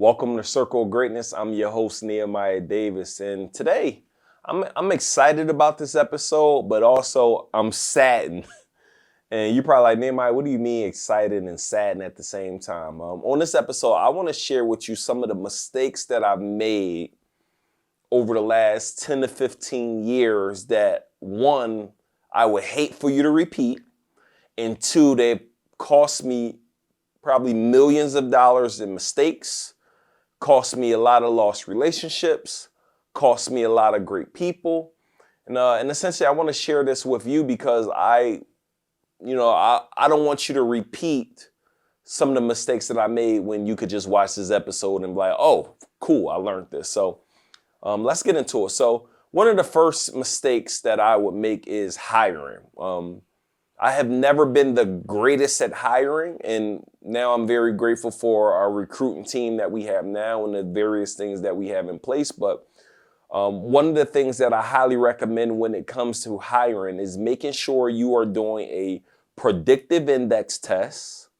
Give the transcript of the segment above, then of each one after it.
Welcome to Circle of Greatness. I'm your host, Nehemiah Davis. And today, I'm excited about this episode, but also I'm saddened. And you're probably like, Nehemiah, what do you mean excited and saddened at the same time? On this episode, I want to share with you some of the mistakes that I've made over the last 10 to 15 years that, one, I would hate for you to repeat, and two, they cost me probably millions of dollars in mistakes, cost me a lot of lost relationships, cost me a lot of great people. And essentially, I want to share this with you because I don't want you to repeat some of the mistakes that I made when you could just watch this episode and be like, oh, cool, I learned this. So let's get into it. So one of the first mistakes that I would make is hiring. I have never been the greatest at hiring, and now I'm very grateful for our recruiting team that we have now and the various things that we have in place. But one of the things that I highly recommend when it comes to hiring is making sure you are doing a predictive index test,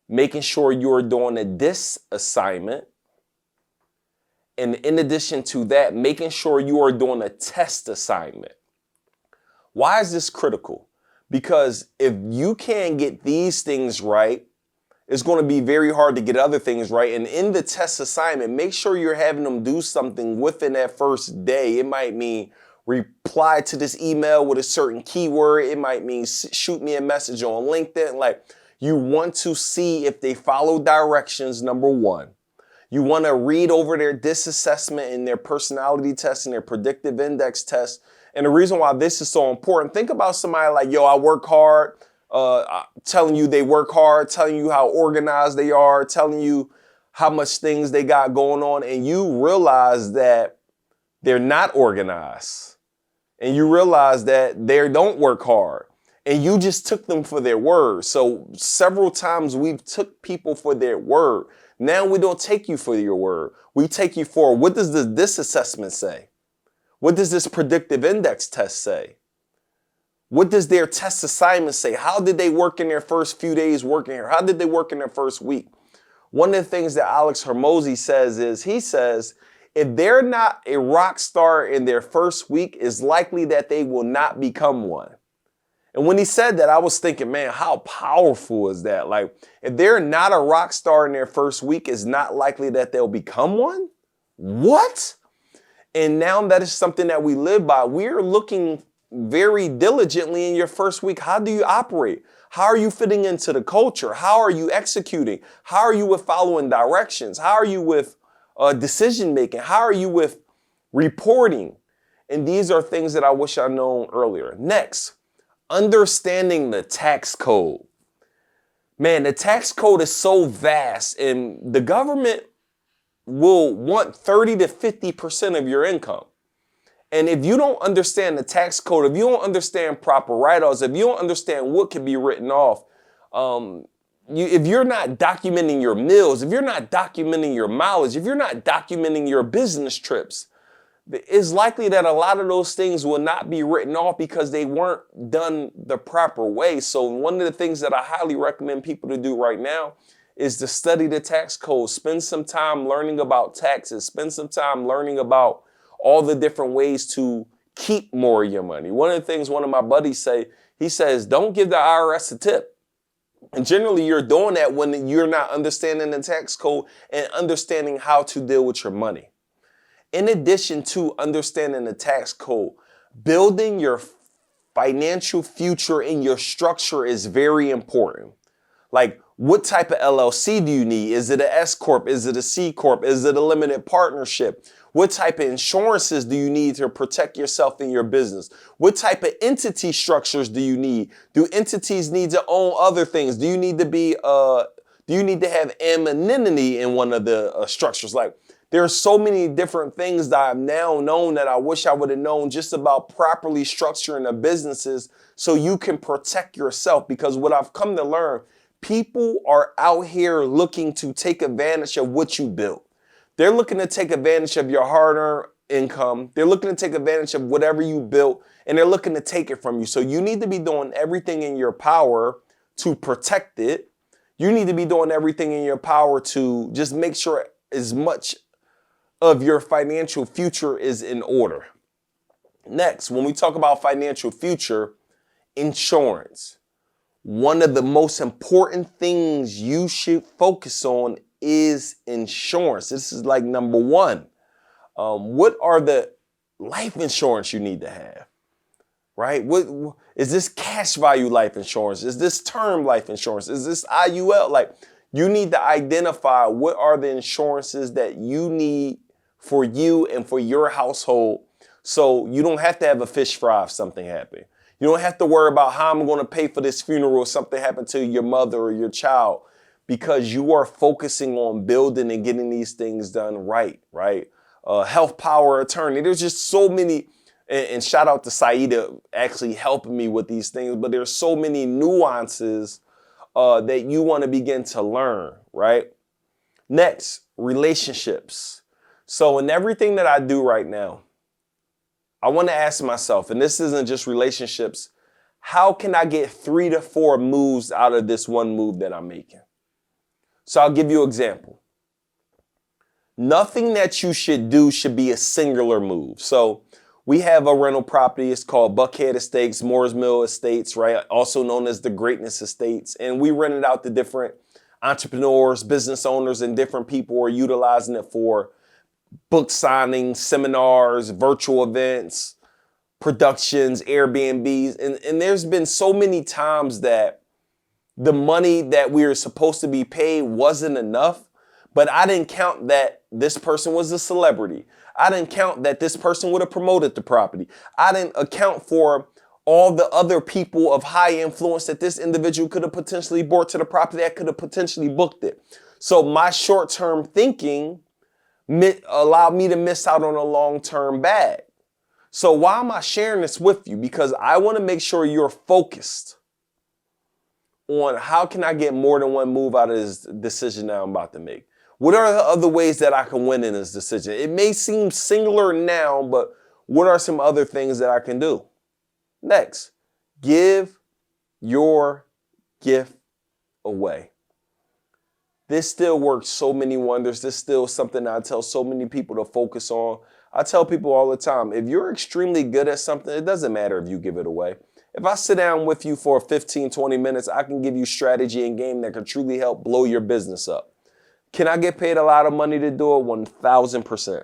making sure you are doing a DIS assignment, and in addition to that, making sure you are doing a test assignment. Why is this critical? Because if you can't get these things right, it's going to be very hard to get other things right. And in the test assignment, make sure you're having them do something within that first day. It might mean reply to this email with a certain keyword. It might mean shoot me a message on LinkedIn. Like, you want to see if they follow directions, number one. You want to read over their DIS assessment and their personality test and their predictive index test. And the reason why this is so important, think about somebody like, yo, I work hard, telling you they work hard, telling you how organized they are, telling you how much things they got going on, and you realize that they're not organized. And you realize that they don't work hard. And you just took them for their word. So several times we've took people for their word. Now we don't take you for your word. We take you for, what does this assessment say? What does this predictive index test say? What does their test assignment say? How did they work in their first few days working here? How did they work in their first week? One of the things that Alex Hormozy says is, he says, if they're not a rock star in their first week, it's likely that they will not become one. And when he said that, I was thinking, man, how powerful is that? Like, if they're not a rock star in their first week, it's not likely that they'll become one? What? And now that is something that we live by. We're looking very diligently in your first week. How do you operate? How are you fitting into the culture? How are you executing? How are you with following directions? How are you with decision making? How are you with reporting? And these are things that I wish I'd known earlier. Next, understanding the tax code. Man, the tax code is so vast, and the government will want 30 to 50% of your income. And if you don't understand the tax code, if you don't understand proper write-offs, if you don't understand what can be written off, if you're not documenting your meals, if you're not documenting your mileage, if you're not documenting your business trips, it's likely that a lot of those things will not be written off because they weren't done the proper way. So one of the things that I highly recommend people to do right now is to study the tax code. Spend some time learning about taxes. Spend some time learning about all the different ways to keep more of your money. One of the things one of my buddies say, he says, don't give the IRS a tip. And generally you're doing that when you're not understanding the tax code and understanding how to deal with your money. In addition to understanding the tax code, building your financial future in your structure is very important. Like, what type of LLC do you need? Is it an S Corp? Is it a C Corp? Is it a limited partnership? What type of insurances do you need to protect yourself in your business? What type of entity structures do you need? Do entities need to own other things? Do you need to have anonymity in one of the structures? Like, there are so many different things that I've now known that I wish I would have known just about properly structuring the businesses so you can protect yourself. Because what I've come to learn, people are out here looking to take advantage of what you built. They're looking to take advantage of your hard-earned income. They're looking to take advantage of whatever you built, and they're looking to take it from you. So you need to be doing everything in your power to protect it. You need to be doing everything in your power to just make sure as much of your financial future is in order. Next, when we talk about financial future, insurance. One of the most important things you should focus on is insurance. This is like number one. What are the life insurance you need to have? Right? What is this cash value life insurance? Is this term life insurance? Is this IUL? Like, you need to identify what are the insurances that you need for you and for your household, so you don't have to have a fish fry if something happened. You don't have to worry about how I'm going to pay for this funeral if something happened to your mother or your child, because you are focusing on building and getting these things done right? Health power attorney. There's just so many, and shout out to Saida actually helping me with these things, but there's so many nuances that you want to begin to learn, right? Next, relationships. So in everything that I do right now, I want to ask myself, and this isn't just relationships, how can I get 3 to 4 moves out of this one move that I'm making? So I'll give you an example. Nothing that you should do should be a singular move. So we have a rental property. It's called Buckhead Estates, Moores Mill Estates, right? Also known as the Greatness Estates. And we rent it out to different entrepreneurs, business owners, and different people who are utilizing it for book signings, seminars, virtual events, productions, Airbnbs. And there's been so many times that the money that we were supposed to be paid wasn't enough, but I didn't count that this person was a celebrity. I didn't count that this person would have promoted the property. I didn't account for all the other people of high influence that this individual could have potentially brought to the property that could have potentially booked it. So my short-term thinking allowed me to miss out on a long-term bag. So why am I sharing this with you? Because I want to make sure you're focused on how can I get more than one move out of this decision that I'm about to make. What are the other ways that I can win in this decision? It may seem singular now, but what are some other things that I can do? Next, give your gift away. This still works so many wonders. This still something I tell so many people to focus on. I tell people all the time, if you're extremely good at something, it doesn't matter if you give it away. If I sit down with you for 15, 20 minutes, I can give you strategy and game that can truly help blow your business up. Can I get paid a lot of money to do it? 1,000%.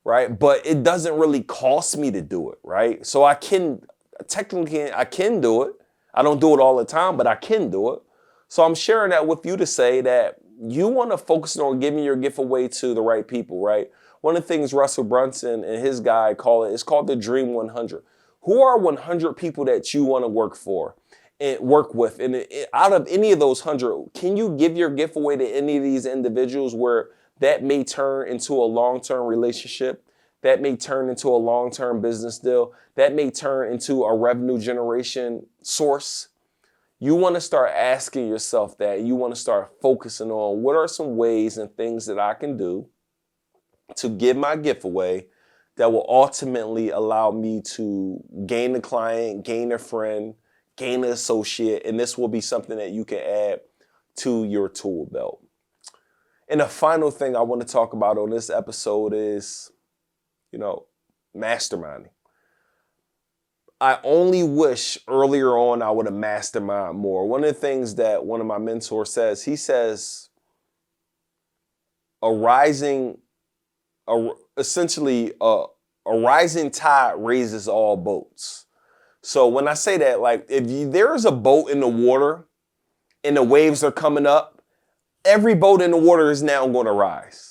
Right? But it doesn't really cost me to do it, right? So I can do it. I don't do it all the time, but I can do it. So I'm sharing that with you to say that you want to focus on giving your gift away to the right people, right? One of the things Russell Brunson and his guy it's called the Dream 100. Who are 100 people that you want to work for and work with? And out of any of those 100, can you give your gift away to any of these individuals where that may turn into a long-term relationship? That may turn into a long-term business deal. That may turn into a revenue generation source. You want to start asking yourself that. You want to start focusing on what are some ways and things that I can do to give my gift away that will ultimately allow me to gain a client, gain a friend, gain an associate, and this will be something that you can add to your tool belt. And the final thing I want to talk about on this episode is, masterminding. I only wish earlier on I would have mastermind more. One of the things that one of my mentors says, he says, a rising tide raises all boats. So when I say that, like if there is a boat in the water and the waves are coming up, every boat in the water is now going to rise.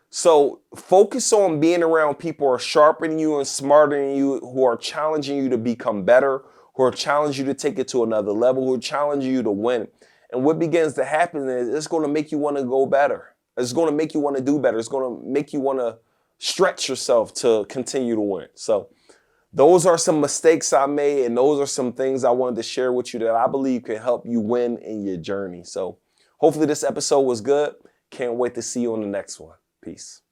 So focus on being around people who are sharper than you and smarter than you, who are challenging you to become better, who are challenging you to take it to another level, who are challenging you to win. And what begins to happen is it's going to make you want to go better. It's going to make you want to do better. It's going to make you want to stretch yourself to continue to win. So those are some mistakes I made, and those are some things I wanted to share with you that I believe can help you win in your journey. So hopefully this episode was good. Can't wait to see you on the next one. Peace.